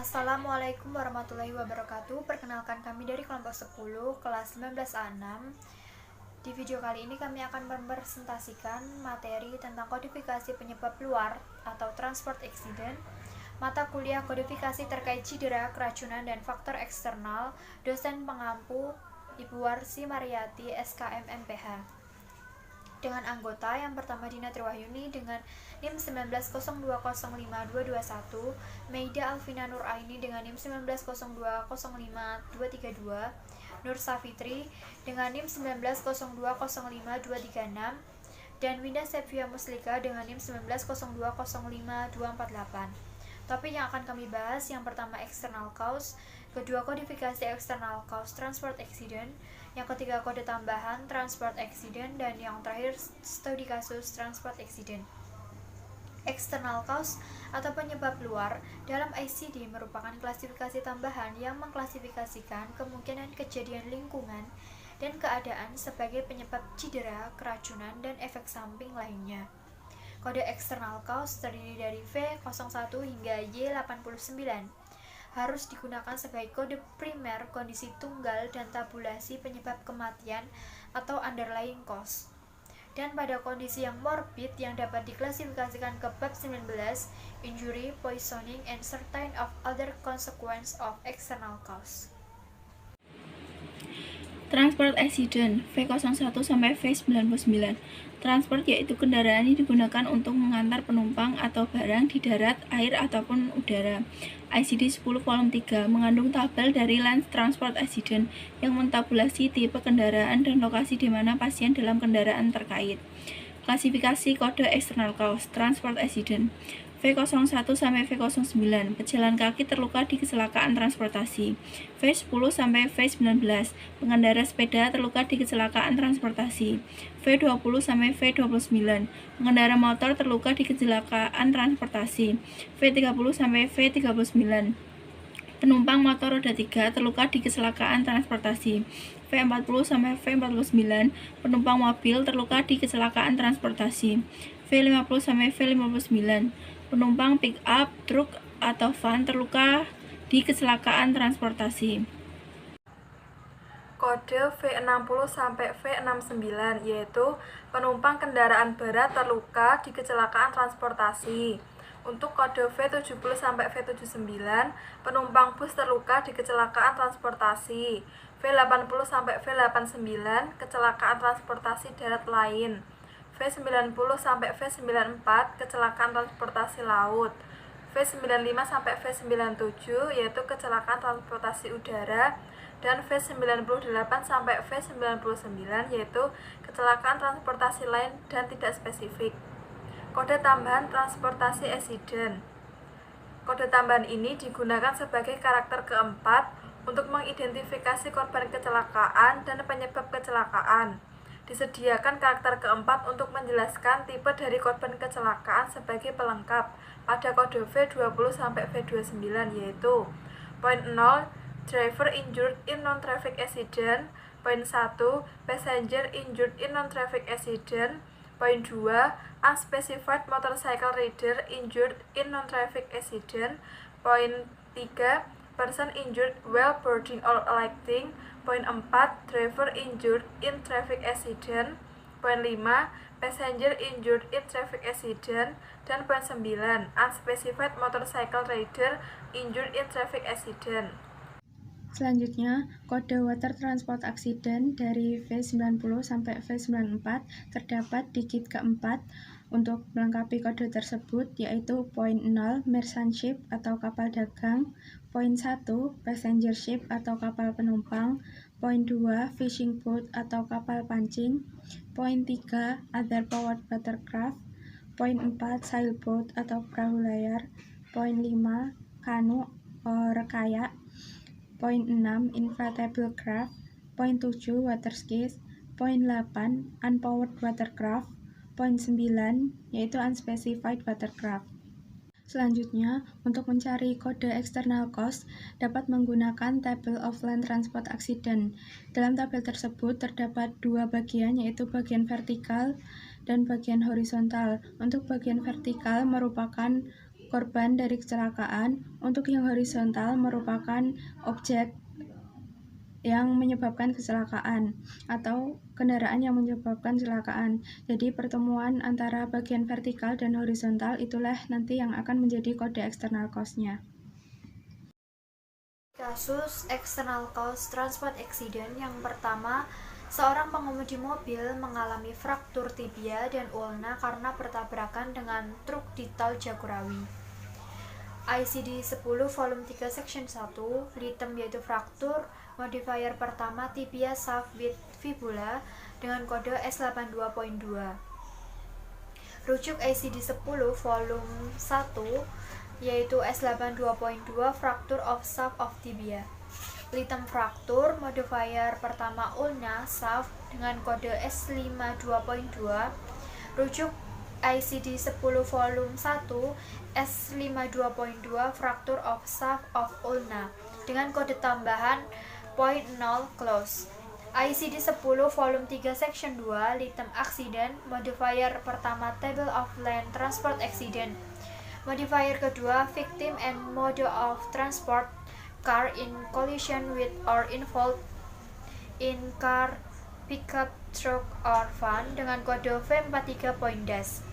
Assalamualaikum warahmatullahi wabarakatuh. Perkenalkan kami dari kelompok 10 kelas 19A6. Di video kali ini kami akan mempresentasikan materi tentang kodifikasi penyebab luar atau transport accident, mata kuliah kodifikasi terkait cedera, keracunan, dan faktor eksternal, dosen pengampu Ibu Warsi Mariati, SKM MPH. Dengan anggota yang pertama Dina Triwahyuni dengan NIM 1902052221, Meida Alvina Nur Aini dengan NIM 1902055232, Nur Safitri dengan NIM 1902052236, dan Winda Sepvia Muslika dengan NIM 1902055248. Topik yang akan kami bahas yang pertama external cause, kedua kodifikasi external cause transport accident, yang ketiga kode tambahan transport accident, dan yang terakhir studi kasus transport accident. External cause atau penyebab luar dalam ICD merupakan klasifikasi tambahan yang mengklasifikasikan kemungkinan kejadian lingkungan dan keadaan sebagai penyebab cedera, keracunan, dan efek samping lainnya. Kode external cause terdiri dari V01 hingga Y89. Harus digunakan sebagai kode primer kondisi tunggal dan tabulasi penyebab kematian atau underlying cause. Dan pada kondisi yang morbid yang dapat diklasifikasikan ke bab 19, injury, poisoning, and certain of other consequence of external cause. Transport accident V01 sampai V99. Transport yaitu kendaraan yang digunakan untuk mengantar penumpang atau barang di darat, air, ataupun udara. ICD 10 kolom 3 mengandung tabel dari Land Transport Accident yang mentabulasi tipe kendaraan dan lokasi di mana pasien dalam kendaraan terkait. Klasifikasi kode external cause transport accident V01 sampai V09, pejalan kaki terluka di kecelakaan transportasi. V10 sampai V19, pengendara sepeda terluka di kecelakaan transportasi. V20 sampai V29, pengendara motor terluka di kecelakaan transportasi. V30 sampai V39, penumpang motor roda 3 terluka di kecelakaan transportasi. V40 sampai V49, penumpang mobil terluka di kecelakaan transportasi. V50 sampai V59, penumpang pick up, truk, atau van terluka di kecelakaan transportasi. Kode V60 sampai V69 yaitu penumpang kendaraan berat terluka di kecelakaan transportasi. Untuk kode V70 sampai V79, penumpang bus terluka di kecelakaan transportasi. V80 sampai V89, kecelakaan transportasi darat lain. V90 sampai V94, kecelakaan transportasi laut. V95 sampai V97 yaitu kecelakaan transportasi udara, dan V98 sampai V99 yaitu kecelakaan transportasi lain dan tidak spesifik. Kode tambahan transportasi accident. Kode tambahan ini digunakan sebagai karakter keempat untuk mengidentifikasi korban kecelakaan dan penyebab kecelakaan. Disediakan karakter keempat untuk menjelaskan tipe dari korban kecelakaan sebagai pelengkap pada kode V20 sampai V29 yaitu poin 0, driver injured in non-traffic accident. Poin 1, passenger injured in non-traffic accident. Poin 2, unspecified motorcycle rider injured in non-traffic accident. Poin 3, person injured while boarding or alighting. Poin 4, driver injured in traffic accident. Poin 5, passenger injured in traffic accident. Dan poin 9, unspecified motorcycle rider injured in traffic accident. Selanjutnya, kode water transport accident dari V90 sampai V94 terdapat digit keempat untuk melengkapi kode tersebut, yaitu poin 0, merchant ship atau kapal dagang, poin 1, passenger ship atau kapal penumpang, poin 2, fishing boat atau kapal pancing, poin 3, other powered watercraft, poin 4, sailboat atau perahu layar, poin 5, kanu rekayak, poin 6, inflatable craft, poin 7, water skis, poin 8, unpowered watercraft, poin 9, yaitu unspecified watercraft. Selanjutnya, untuk mencari kode external cause, dapat menggunakan Table of Land Transport Accident. Dalam tabel tersebut terdapat dua bagian, yaitu bagian vertikal dan bagian horizontal. Untuk bagian vertikal merupakan korban dari kecelakaan. Untuk yang horizontal merupakan objek yang menyebabkan kecelakaan atau kendaraan yang menyebabkan kecelakaan. Jadi pertemuan antara bagian vertikal dan horizontal itulah nanti yang akan menjadi kode external cause-nya. Kasus external cause transport accident yang pertama, seorang pengemudi mobil mengalami fraktur tibia dan ulna karena bertabrakan dengan truk di tol Jagorawi. ICD 10 volume 3 section 1, litem yaitu fraktur, modifier pertama tibia shaft with fibula dengan kode S82.2. Rujuk ICD 10 volume 1 yaitu S82.2 fracture of shaft of tibia. Litem fraktur, modifier pertama ulna shaft dengan kode S52.2. Rujuk ICD 10 volume 1 S52.2 fracture of shaft of ulna dengan kode tambahan .0 close. ICD 10 volume 3 section 2 litem accident, modifier pertama table of land transport accident. Modifier kedua victim and mode of transport, car in collision with or involved in car, pickup, truck, or van dengan kode V43.dash.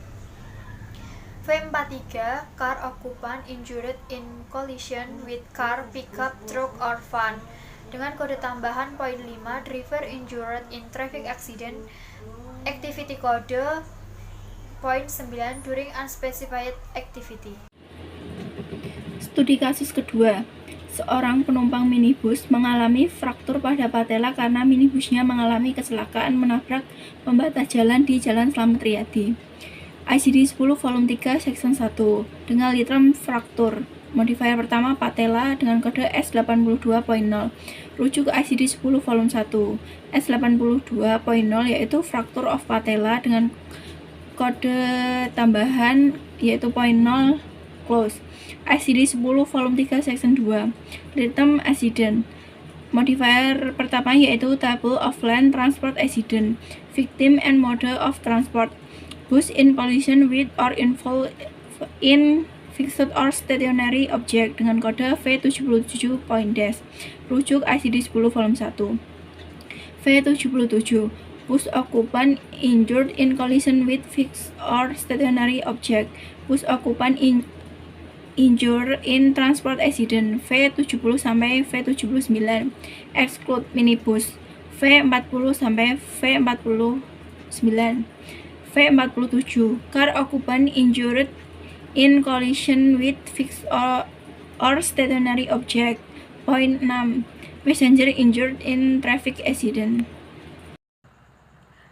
V43 car occupant injured in collision with car, pickup, truck, or van dengan kode tambahan .5 driver injured in traffic accident. Activity code .9 during unspecified activity. Studi kasus kedua, seorang penumpang minibus mengalami fraktur pada patella karena minibusnya mengalami kecelakaan menabrak pembatas jalan di Jalan Slamet Riyadi. ICD 10 volume 3 section 1 dengan litem fraktur, modifier pertama patella dengan kode S82.0. Rujuk ke ICD 10 volume 1 S82.0 yaitu fracture of patella dengan kode tambahan yaitu .0 close. ICD 10 volume 3 section 2 litem accident, modifier pertama yaitu table of land transport accident. Victim and mode of transport, bus in collision with or involved in fixed or stationary object dengan kode V77.dash. Rujuk ICD 10 volume 1 V77, bus occupant injured in collision with fixed or stationary object. Bus occupant injured in transport accident V70 sampai V79. Exclude minibus V40 sampai V49. V47 car occupant injured in collision with fixed or stationary object. Point 6 passenger injured in traffic accident.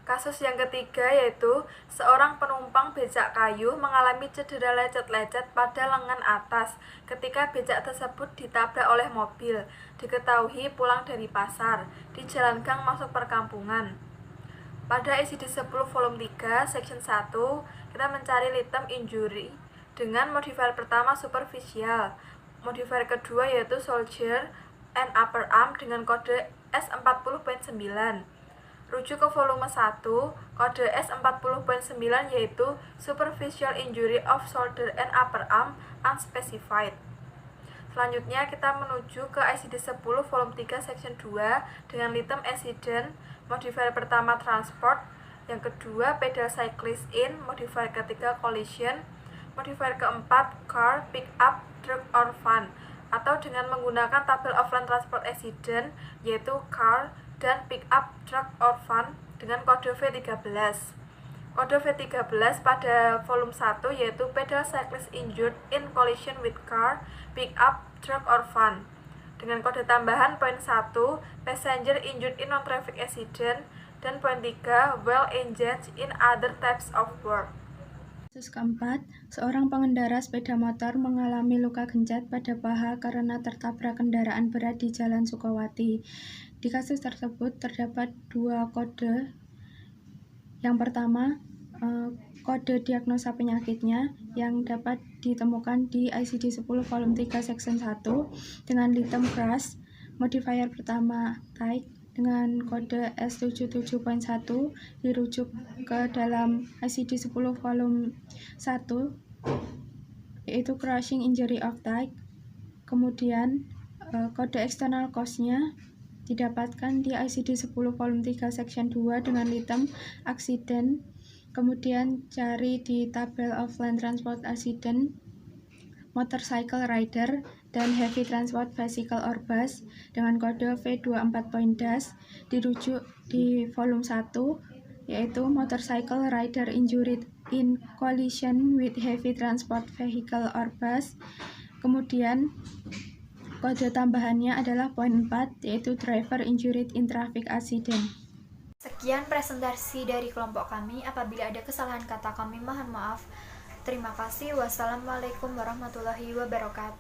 Kasus yang ketiga yaitu seorang penumpang becak kayu mengalami cedera lecet-lecet pada lengan atas ketika becak tersebut ditabrak oleh mobil. Diketahui pulang dari pasar di jalan gang masuk perkampungan. Pada ICD 10 volume 3 section 1 kita mencari litem injury dengan modifier pertama superficial, modifier kedua yaitu shoulder and upper arm dengan kode S40.9. Rujuk ke volume 1 kode S40.9 yaitu superficial injury of shoulder and upper arm unspecified. Selanjutnya kita menuju ke ICD 10 volume 3 section 2 dengan litem accident, modifier pertama transport, yang kedua pedal cyclist in, modifier ketiga collision, modifier keempat car, pick up, truck, or van, atau dengan menggunakan tabel of land transport accident yaitu car dan pick up, truck, or van dengan kode V13. Kode V13 pada volume 1 yaitu pedal cyclist injured in collision with car, pick up, truck, or van dengan kode tambahan .1 passenger injured in non-traffic accident dan .3 well engaged in other types of work. Kasus keempat, seorang pengendara sepeda motor mengalami luka gencet pada paha karena tertabrak kendaraan berat di Jalan Sukawati. Di kasus tersebut terdapat dua kode. Yang pertama, kode diagnosa penyakitnya yang dapat ditemukan di ICD 10 volume 3 section 1 dengan litem crash, modifier pertama tight dengan kode S77.1 dirujuk ke dalam ICD 10 volume 1 yaitu crushing injury of type. Kemudian kode external cause-nya didapatkan di ICD 10 volume 3 section 2 dengan item accident. Kemudian cari di tabel of land transport accident, motorcycle rider, dan heavy transport vehicle or bus dengan kode V24.DAS. Dirujuk di volume 1, yaitu motorcycle rider injured in collision with heavy transport vehicle or bus. Kemudian kode tambahannya adalah poin 4, yaitu driver injured in traffic accident. Sekian presentasi dari kelompok kami. Apabila ada kesalahan kata kami mohon maaf. Terima kasih. Wassalamualaikum warahmatullahi wabarakatuh.